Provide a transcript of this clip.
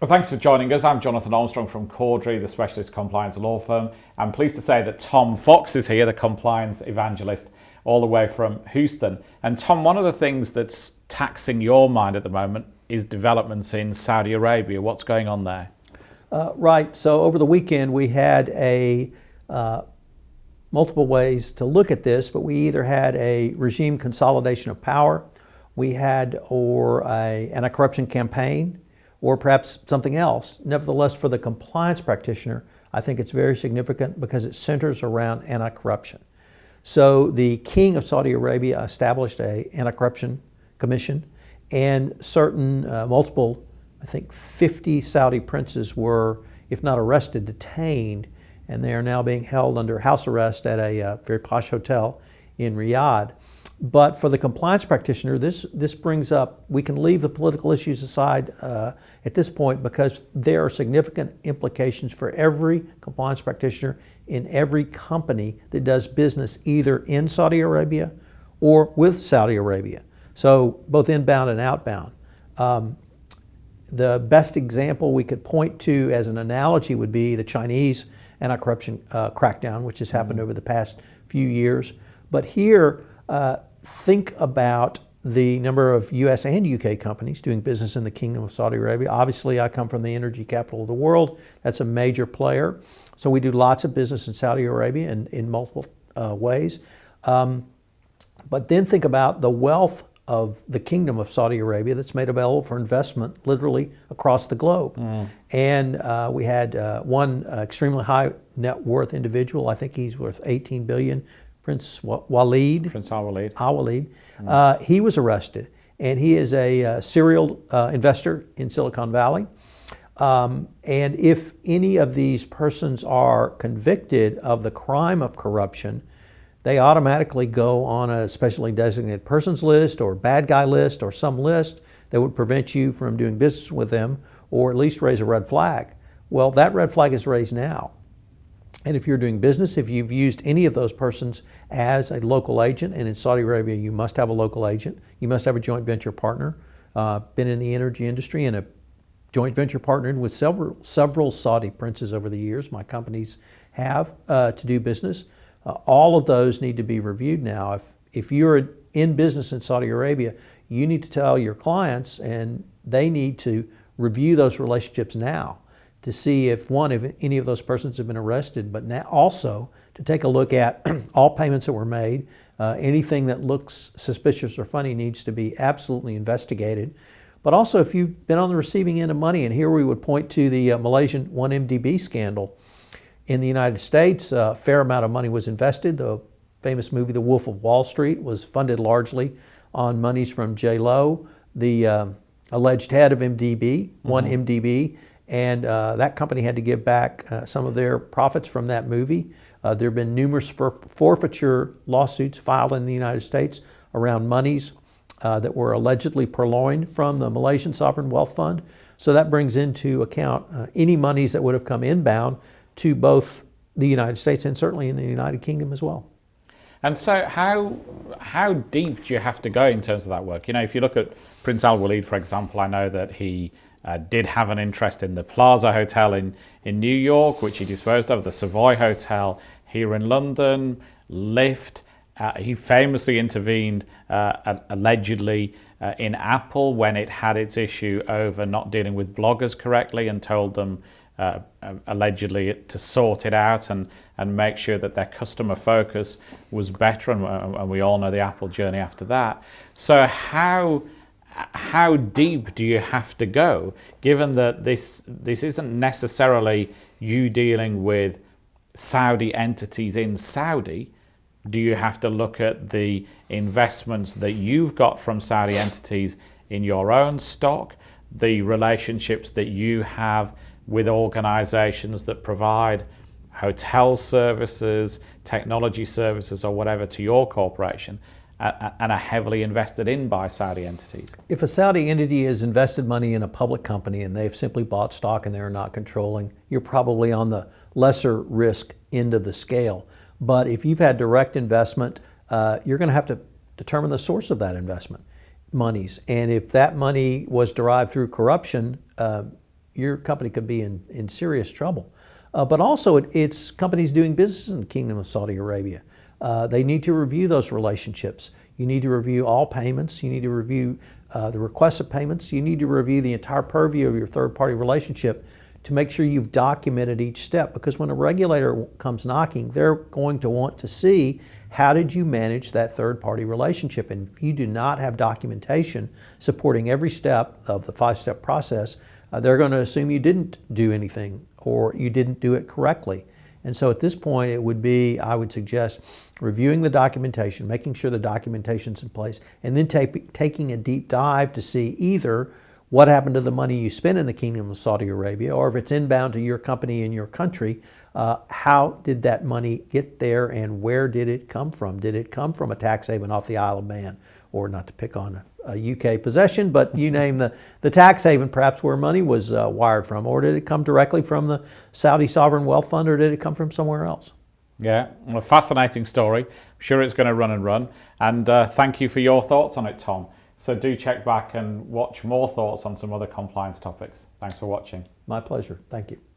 Well, thanks for joining us. I'm Jonathan Armstrong from Cordery, the specialist compliance law firm. I'm pleased to say that Tom Fox is here, the compliance evangelist, all the way from Houston. And Tom, one of the things that's taxing your mind at the moment is developments in Saudi Arabia. What's going on there? Right. So over the weekend we had multiple ways to look at this, but we either had a regime consolidation of power, we had an anti-corruption campaign, or perhaps something else. Nevertheless, for the compliance practitioner, I think it's very significant because it centers around anti-corruption. So the King of Saudi Arabia established an anti-corruption commission, and certain multiple, I think 50 Saudi princes were, if not arrested, detained, and they are now being held under house arrest at a very posh hotel in Riyadh. But for the compliance practitioner, this brings up, we can leave the political issues aside at this point because there are significant implications for every compliance practitioner in every company that does business either in Saudi Arabia or with Saudi Arabia. So both inbound and outbound. The best example we could point to as an analogy would be the Chinese anti-corruption crackdown, which has happened over the past few years. But here, think about the number of US and UK companies doing business in the Kingdom of Saudi Arabia. Obviously, I come from the energy capital of the world. That's a major player. So we do lots of business in Saudi Arabia in multiple ways. But then think about the wealth of the Kingdom of Saudi Arabia that's made available for investment literally across the globe. And we had one extremely high net worth individual, I think he's worth 18 billion, Prince Walid. Prince Al-Walid. Al-Walid. He was arrested, and he is a serial investor in Silicon Valley. And if any of these persons are convicted of the crime of corruption, they automatically go on a specially designated persons list or bad guy list or some list that would prevent you from doing business with them or at least raise a red flag. Well, that red flag is raised now. And if you're doing business, if you've used any of those persons as a local agent, and in Saudi Arabia you must have a local agent, you must have a joint venture partner, been in the energy industry and a joint venture partnered with several Saudi princes over the years, my companies have, to do business. All of those need to be reviewed now. If you're in business in Saudi Arabia, you need to tell your clients, and they need to review those relationships now to see if any of those persons have been arrested, but now also to take a look at all payments that were made. Anything that looks suspicious or funny needs to be absolutely investigated. But also if you've been on the receiving end of money, and here we would point to the Malaysian 1MDB scandal. In the United States, a fair amount of money was invested. The famous movie, The Wolf of Wall Street, was funded largely on monies from J-Lo, the alleged head of MDB, 1MDB, and that company had to give back some of their profits from that movie. There have been numerous forfeiture lawsuits filed in the United States around monies that were allegedly purloined from the Malaysian Sovereign Wealth Fund. So that brings into account any monies that would have come inbound to both the United States and certainly in the United Kingdom as well. And so how deep do you have to go in terms of that work? You know, if you look at Prince Al-Walid, for example, I know that he did have an interest in the Plaza Hotel in New York, which he disposed of, the Savoy Hotel here in London, Lyft. He famously intervened allegedly in Apple when it had its issue over not dealing with bloggers correctly, and told them allegedly to sort it out and make sure that their customer focus was better, and we all know the Apple journey after that. So how deep do you have to go, given that this isn't necessarily you dealing with Saudi entities in Saudi? Do you have to look at the investments that you've got from Saudi entities in your own stock, the relationships that you have with organizations that provide hotel services, technology services, or whatever to your corporation, and are heavily invested in by Saudi entities? If a Saudi entity has invested money in a public company and they've simply bought stock and they're not controlling, you're probably on the lesser risk end of the scale. But if you've had direct investment, you're going to have to determine the source of that investment monies. And if that money was derived through corruption, your company could be in serious trouble. But also, it's companies doing business in the Kingdom of Saudi Arabia. They need to review those relationships. You need to review all payments. You need to review the request of payments. You need to review the entire purview of your third-party relationship to make sure you've documented each step. Because when a regulator comes knocking, they're going to want to see, how did you manage that third-party relationship? And if you do not have documentation supporting every step of the 5-step process, they're going to assume you didn't do anything or you didn't do it correctly. And so at this point, it would be, I would suggest, reviewing the documentation, making sure the documentation's in place, and then taking a deep dive to see either what happened to the money you spent in the Kingdom of Saudi Arabia, or if it's inbound to your company in your country, how did that money get there and where did it come from? Did it come from a tax haven off the Isle of Man? Or, not to pick on a UK possession, but you name the tax haven perhaps where money was wired from, or did it come directly from the Saudi Sovereign Wealth Fund, or did it come from somewhere else? Yeah, well, a fascinating story. I'm sure it's going to run and run. And thank you for your thoughts on it, Tom. So do check back and watch more thoughts on some other compliance topics. Thanks for watching. My pleasure. Thank you.